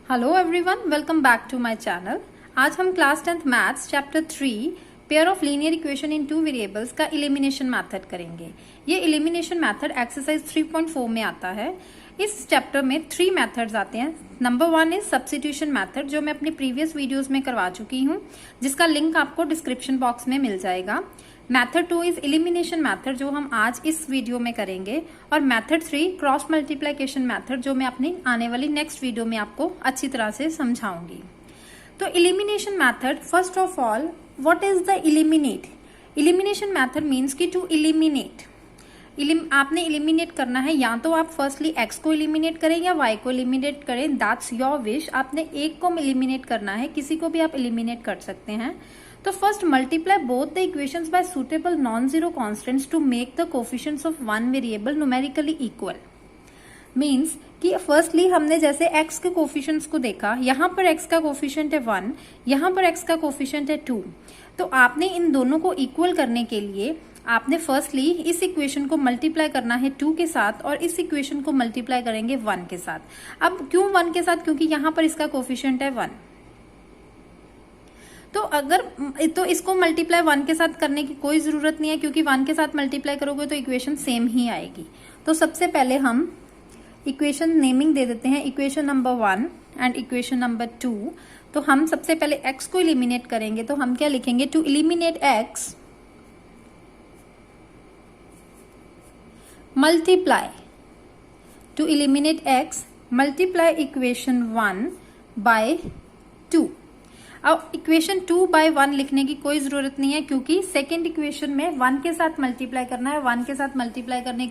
Hello everyone, welcome back to my channel. आज हम class 10th maths chapter 3 pair of linear equation in two variables का elimination method करेंगे। ये elimination method exercise 3.4 में आता है। इस चैप्टर में 3 मेथड्स आते हैं। नंबर 1 इज सब्स्टिट्यूशन मेथड, जो मैं अपनी प्रीवियस वीडियोस में करवा चुकी हूँ, जिसका लिंक आपको डिस्क्रिप्शन बॉक्स में मिल जाएगा। मेथड 2 इज एलिमिनेशन मेथड, जो हम आज इस वीडियो में करेंगे। और मेथड 3 क्रॉस मल्टीप्लिकेशन मेथड, जो मैं अपनी आने वाली नेक्स्ट वीडियो में आपको अच्छी तरह से समझाऊंगी। तो elimination method, first of all, what is the eliminate? Elimination method means कि टू एलिमिनेट, आपने एलिमिनेट करना है। या तो आप फर्स्टली एक्स को एलिमिनेट करें या वाई को एलिमिनेट करें, दैट्स योर विश। आपने एक को एलिमिनेट करना है, किसी को भी आप एलिमिनेट कर सकते हैं। तो first multiply both the equations by suitable non zero constants to make the coefficients of one variable numerically equal. Means कि फर्स्टली हमने जैसे x के कोफिशिएंट्स को देखा, यहाँ पर x का कोफिशिएंट है 1, यहाँ पर x का कोफिशिएंट है 2। तो आपने इन दोनों को इक्वल करने के लिए आपने फर्स्टली इस इक्वेशन को मल्टीप्लाई करना है 2 के साथ, और इस इक्वेशन को मल्टीप्लाई करेंगे 1 के साथ। अब क्यों 1 के साथ? क्योंकि यहाँ पर इसका कोफिशिएंट है 1। तो इसको मल्टीप्लाई 1 के साथ करने की कोई जरूरत नहीं है, क्योंकि 1 के साथ मल्टीप्लाई करोगे तो इक्वेशन सेम ही आएगी। तो सबसे पहले हम इक्वेशन नेमिंग दे देते हैं, equation number 1 and equation number 2। तो हम सबसे पहले x को एलिमिनेट करेंगे, तो हम क्या लिखेंगे? To eliminate x multiply, to eliminate x multiply equation 1 by 2। अब इक्वेशन 2 बाय 1 लिखने की कोई जरूरत नहीं है, क्योंकि सेकेंड इक्वेशन में 1 के साथ मल्टीप्लाई करना है। 1 के साथ मल्टीप्लाई करने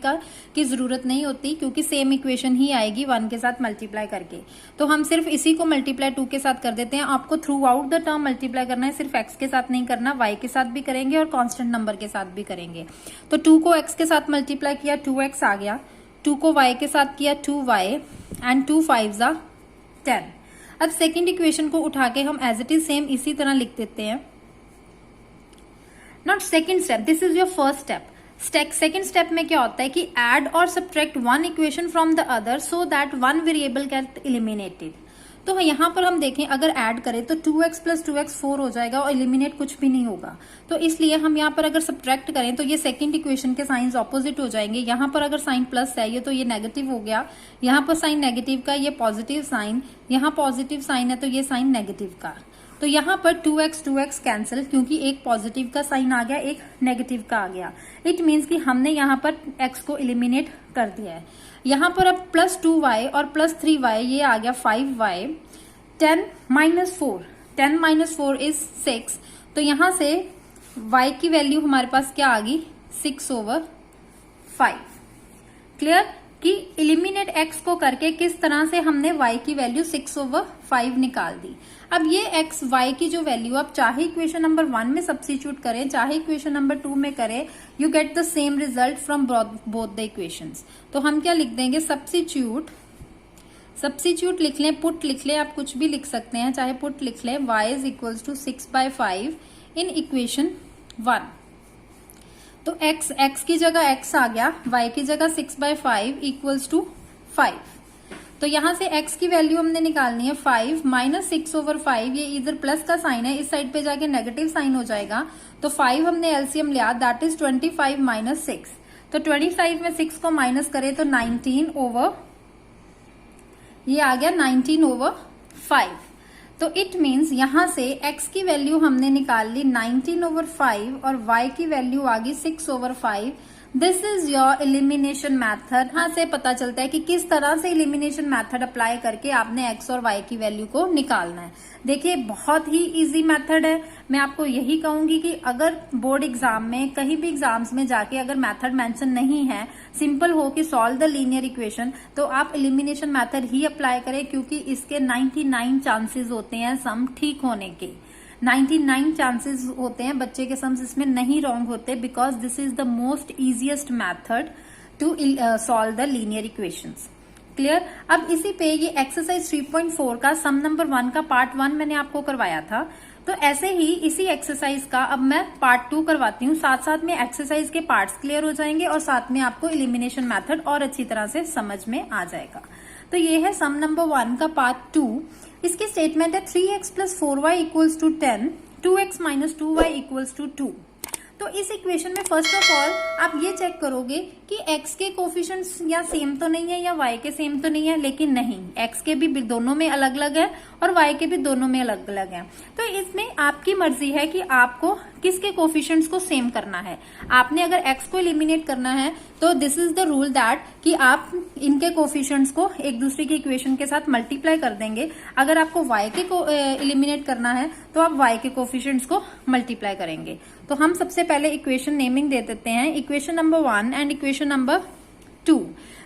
की जरूरत नहीं होती, क्योंकि सेम इक्वेशन ही आएगी 1 के साथ मल्टीप्लाई करके। तो हम सिर्फ इसी को मल्टीप्लाई 2 के साथ कर देते हैं। आपको through out the term multiply करना है, सिर्फ x के साथ नहीं करना, y के साथ भी करेंगे और कांस्टेंट नंबर के साथ भी करेंगे। तो 2 को x के साथ मल्टीप्लाई किया, 2x आ गया। 2 को y के साथ किया, 2y, एंड 2 5 10। अब सेकेंड इक्वेशन को उठा के हम एज इट इज सेम इसी तरह लिख देते हैं। Not second step, this is your first step. Second step में क्या होता है कि ऐड और subtract one equation from the other so that one variable get eliminated. तो यहाँ पर हम देखें, अगर ऐड करें तो 2x प्लस 2x 4 हो जाएगा और एलिमिनेट कुछ भी नहीं होगा। तो इसलिए हम यहाँ पर अगर सब्ट्रैक्ट करें तो ये सेकंड इक्वेशन के साइंस ऑपोजिट हो जाएंगे। यहाँ पर अगर साइन प्लस है ये, तो ये नेगेटिव हो गया। यहाँ पर साइन नेगेटिव का, ये पॉजिटिव साइन, यहाँ पॉजिटिव साइन है तो ये साइन नेगेटिव का। तो यहाँ पर 2x कैंसिल, क्योंकि एक पॉजिटिव का साइन आ गया, एक नेगेटिव का आ गया। इट मीन्स कि हमने यहाँ पर x को एलिमिनेट कर दिया है। यहाँ पर अब प्लस 2y और प्लस 3y, ये आ गया 5y। 10 minus 4 is 6। तो यहाँ से y की वैल्यू हमारे पास क्या आ गई? 6/5। क्लियर कि एलिमिनेट x को करके किस तरह से हमने y की वैल्यू 6/5 निकाल दी। अब ये x y की जो वैल्यू आप चाहे इक्वेशन नंबर 1 में सब्स्टिट्यूट करें, चाहे इक्वेशन नंबर 2 में करें, you get the same result from both the equations. तो हम क्या लिख देंगे? सब्स्टिट्यूट लिख लें, पुट लिख लें, आप कुछ भी लिख सकते हैं, चाहे पुट लिख लें। y is equals to 6/5 in equation 1। तो x की जगह x आ गया, y की जगह 6/5 इक्वल्स टू 5। तो यहां से x की वैल्यू हमने निकालनी है 5 माइनस 6/5। ये इधर प्लस का साइन है, इस साइड पे जाके नेगेटिव साइन हो जाएगा। तो 5 हमने एलसीएम लिया, दैट इज 25 माइनस 6। तो 25 में 6 को माइनस करें तो 19 ओवर, ये आ गया 19/5। तो इट मीन्स यहां से x की वैल्यू हमने निकाल ली 19/5 और y की वैल्यू आ गई 6/5। This is your elimination method. यहां से पता चलता है कि किस तरह से एलिमिनेशन मैथड अप्लाई करके आपने x और y की वैल्यू को निकालना है। देखिए, बहुत ही इजी मेथड है। मैं आपको यही कहूंगी कि अगर बोर्ड एग्जाम में, कहीं भी एग्जाम्स में जाके अगर मेथड मेंशन नहीं है, सिंपल हो कि सॉल्व द लीनियर इक्वेशन, तो आप एलिमिनेशन मेथड ही अप्लाई करें, क्योंकि इसके 99 चांसेस होते हैं सम ठीक होने के। 99 चांसेस होते हैं बच्चे के सम्स इसमें नहीं रॉन्ग होते, because this is the most easiest method to solve the linear equations. Clear? अब इसी पे ये एक्सरसाइज 3.4 का सम नंबर 1 का पार्ट 1 मैंने आपको करवाया था। तो ऐसे ही इसी एक्सरसाइज का अब मैं पार्ट 2 करवाती हूँ। साथ साथ में एक्सरसाइज के पार्ट्स क्लियर हो जाएंगे और साथ में आपको एलिमिनेशन मेथड और अच्छी तरह से समझ में आ जाएगा। तो ये है सम नंबर 1 का पार्ट 2। इसकी स्टेटमेंट है 3x plus 4y equals to 10, 2x minus 2y equals to 2। तो इस इक्वेशन में फर्स्ट ऑफ ऑल आप ये चेक करोगे कि x के कोफिशिएंट्स या सेम तो नहीं है या y के सेम तो नहीं है, लेकिन नहीं, x के भी दोनों में अलग अलग है और y के भी दोनों में अलग अलग है। तो इसमें आपकी मर्जी है कि आपको किसके कोफिशिएंट्स को सेम करना है। आपने अगर x को एलिमिनेट करना है तो this is the rule that कि आप इनके कोफिशिएंट्स को एक दूसरे की इक्वेशन के साथ मल्टीप्लाई कर देंगे। अगर आपको y के को एलिमिनेट करना है तो आप y के कोफिशिएंट्स को मल्टीप्लाई करेंगे। तो हम सबसे पहले इक्वेशन नेमिंग दे देते हैं, equation number 1 and equation number 2।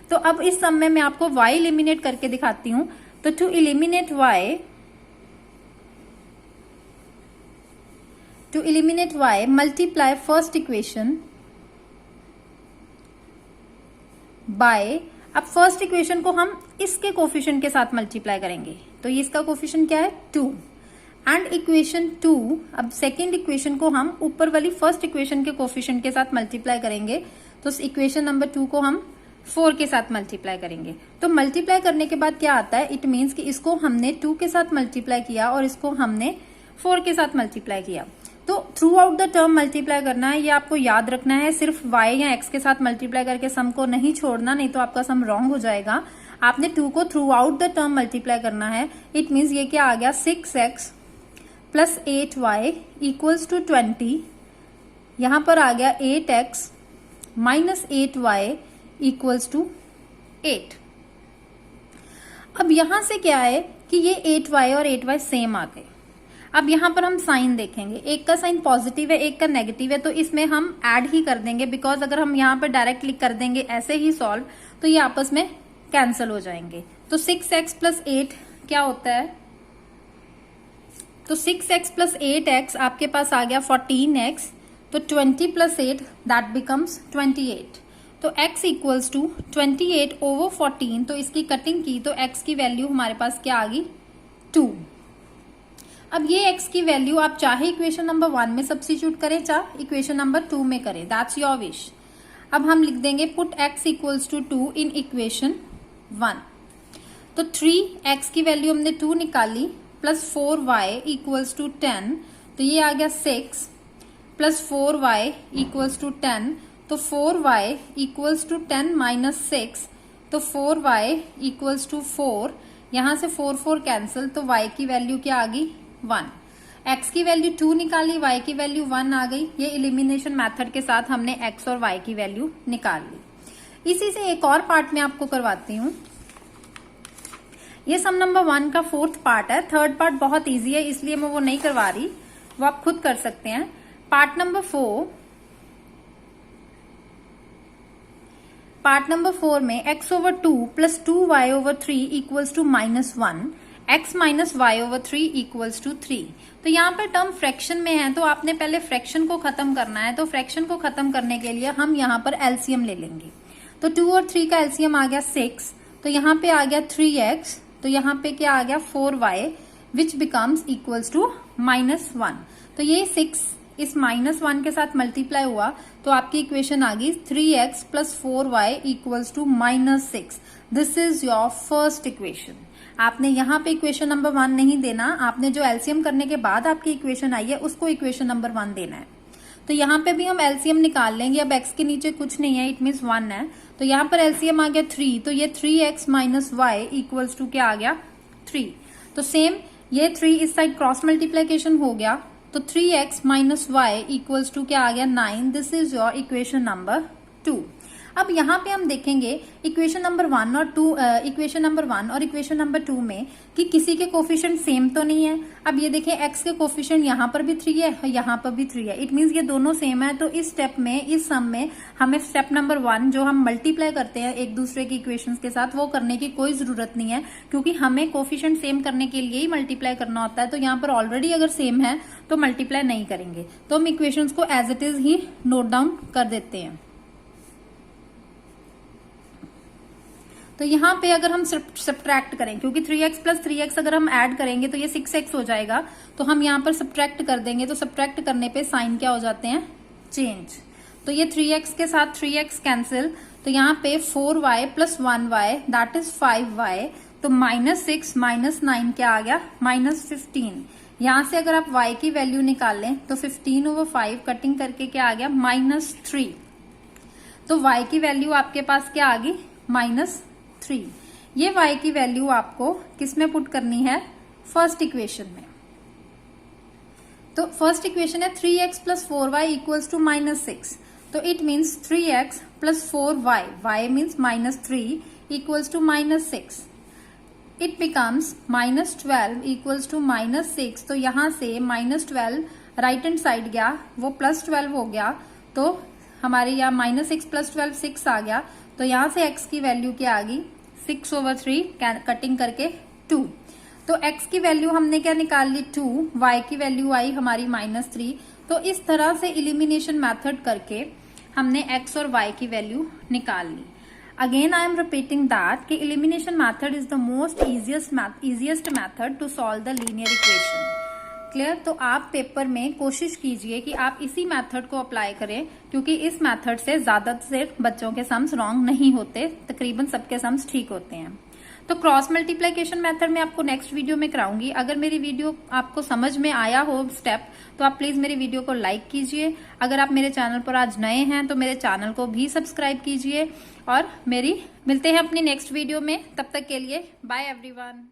तो अब इस सम में मैं आपको y एलिमिनेट करके दिखाती हूं। तो to eliminate y multiply first equation by, अब फर्स्ट इक्वेशन को हम इसके कोफिशिएंट के साथ मल्टीप्लाई करेंगे। तो ये इसका कोफिशिएंट क्या है 2 एंड इक्वेशन 2। अब सेकेंड इक्वेशन को हम ऊपर वाली फर्स्ट इक्वेशन के कोफिशिएंट के साथ मल्टीप्लाई करेंगे। तो इक्वेशन नंबर 2 को हम 4 के साथ मल्टीप्लाई करेंगे। तो मल्टीप्लाई करने के बाद क्या आता है, इट मीन्स कि इसको हमने 2 के साथ मल्टीप्लाई किया और इसको हमने 4 के साथ मल्टीप्लाई किया। तो through out the term multiply करना है, ये आपको याद रखना है। सिर्फ y या x के साथ मल्टीप्लाई करके सम को नहीं छोड़ना, नहीं तो आपका सम रॉन्ग हो जाएगा। आपने 2 को through out the term multiply करना है। इट मीन्स ये क्या आ गया 6x plus 8y equals to 20। यहां पर आ गया 8x minus 8y equals to 8। अब यहां से क्या है कि ये 8y और 8y सेम आ गए। अब यहां पर हम साइन देखेंगे, एक का साइन पॉजिटिव है एक का नेगेटिव है, तो इसमें हम ऐड ही कर देंगे, बिकॉज अगर हम यहां पर डायरेक्टली कर देंगे ऐसे ही सॉल्व तो ये आपस में कैंसिल हो जाएंगे। तो 6x प्लस 8 क्या होता है, तो 6x प्लस 8x आपके पास आ गया 14x। तो 20 प्लस 8 दैट बिकम्स 28। तो x इक्वल्स टू 28 ओवर 14। तो इसकी कटिंग की तो x की वैल्यू हमारे पास क्या आ गई 2। अब ये x की वैल्यू आप चाहे इक्वेशन नंबर 1 में सब्स्टिट्यूट करें चाहे इक्वेशन नंबर 2 में करें, दैट्स योर विश। अब हम लिख देंगे put x equals to 2 in equation 1। तो 3x की वैल्यू हमने 2 निकाली प्लस 4y इक्वल्स टू 10। तो ये आ गया 6 प्लस 4y इक्वल्स टू 10। तो 4y इक्वल्स टू 10 माइनस 6। तो 4y इक्वल्स टू 4। यहां से 4 4 कैंसिल, तो y की वैल्यू क्या आ गई 1। x की वैल्यू 2 निकाली, y की वैल्यू 1 आ गई। ये एलिमिनेशन मेथड के साथ हमने x और y की वैल्यू निकाल ली। इसी से एक और पार्ट में आपको करवाती हूँ। ये सम नंबर 1 का 4th पार्ट है। 3rd पार्ट बहुत इजी है इसलिए मैं वो नहीं करवा रही, वो आप खुद कर सकते हैं। पार्ट नंबर 4 में x over 2 plus 2y over 3 equals to minus 1, x minus y over 3 equals to 3। तो यहाँ पे टर्म फ्रैक्शन में है तो आपने पहले फ्रैक्शन को खत्म करना है। तो फ्रैक्शन को खत्म करने के लिए हम यहाँ पर एलसीएम ले लेंगे। तो 2 और 3 का एलसीएम आ गया 6। तो यहाँ पे आ गया 3x। तो यहाँ पे क्या आ गया 4y which becomes equals to minus 1। तो ये 6 इस माइनस 1 के साथ मल्टीप्लाई हुआ तो आपकी इक्वेशन आ गई 3x plus 4y equals to minus 6। This is your first equation. आपने यहाँ पे इक्वेशन नंबर 1 नहीं देना, आपने जो एलसीएम करने के बाद आपकी इक्वेशन आई है उसको इक्वेशन नंबर 1 देना है। तो यहाँ पे भी हम एलसीएम निकाल लेंगे। अब x के नीचे कुछ नहीं है, इट मीन्स 1 है। तो यहाँ पर एलसीएम आ गया 3। तो ये 3x minus Y equals to क्या आ गया 3। तो सेम ये 3 इस साइड क्रॉस मल्टीप्लीकेशन हो गया। तो 3x minus Y equals to क्या आ गया 9। This is your equation number 2। अब यहाँ पे हम देखेंगे इक्वेशन नंबर 1 और इक्वेशन नंबर 2 में कि किसी के कोफिशिएंट सेम तो नहीं है। अब ये देखें x के कोफिशिएंट यहाँ पर भी 3 है, यहाँ पर भी 3 है। इट मीन्स ये दोनों सेम है। तो इस स्टेप में, इस सम में हमें स्टेप नंबर 1 जो हम मल्टीप्लाई करते हैं एक दूसरे की इक्वेशंस के साथ, वो करने की कोई जरूरत नहीं है क्योंकि हमें कोफिशिएंट सेम करने के लिए ही मल्टीप्लाई करना होता है। तो यहाँ पर ऑलरेडी अगर सेम है तो मल्टीप्लाई नहीं करेंगे। तो हम इक्वेशंस को एज इट इज ही नोट डाउन कर देते हैं। तो यहाँ पे अगर हम सब्ट्रैक्ट करें, क्योंकि 3x प्लस 3x अगर हम ऐड करेंगे तो ये 6x हो जाएगा। तो हम यहाँ पर सब्ट्रैक्ट कर देंगे। तो सब्ट्रैक्ट करने पे साइन क्या हो जाते हैं चेंज। तो ये 3x के साथ 3x कैंसिल। तो यहाँ पे 4y plus 1y that is 5y। तो -6 -9 क्या आ गया, -15। यहां से अगर आप y की वैल्यू निकालें तो 15/5 कटिंग करके क्या आ गया, -3। तो y की वैल्यू आपके पास क्या आ गई, -3। ये y की वैल्यू आपको किस में पुट करनी है, फर्स्ट इक्वेशन में। तो फर्स्ट इक्वेशन है 3x + 4y = -6। तो it means 3x + 4y, y means -3 = -6। It becomes -12 = -6। तो यहां से -12 राइट हैंड साइड गया, वो +12 हो गया। तो हमारे यहाँ -6 + 12 6 आ गया। तो यहां से x की वैल्यू क्या आ गई, 6/3 कटिंग करके 2। तो x की वैल्यू हमने क्या निकाल ली, 2। y की वैल्यू आई हमारी -3। तो इस तरह से इलिमिनेशन मेथड करके हमने x और y की वैल्यू निकाल ली। Again I am repeating that कि elimination method is the most easiest method to solve the linear equation. Clear? तो आप पेपर में कोशिश कीजिए कि आप इसी मेथड को अप्लाई करें, क्योंकि इस मेथड से ज्यादातर बच्चों के सम्स रॉन्ग नहीं होते, तकरीबन सबके सम्स ठीक होते हैं। तो क्रॉस मल्टीप्लिकेशन मेथड में आपको नेक्स्ट वीडियो में कराऊंगी। अगर मेरी वीडियो आपको समझ में आया हो स्टेप, तो आप प्लीज मेरी वीडियो को लाइक कीजिए। अगर आप मेरे चैनल पर आज नए हैं तो मेरे चैनल को भी सब्सक्राइब कीजिए। और मिलते हैं अपनी नेक्स्ट वीडियो में। तब तक के लिए बाय एवरीवन।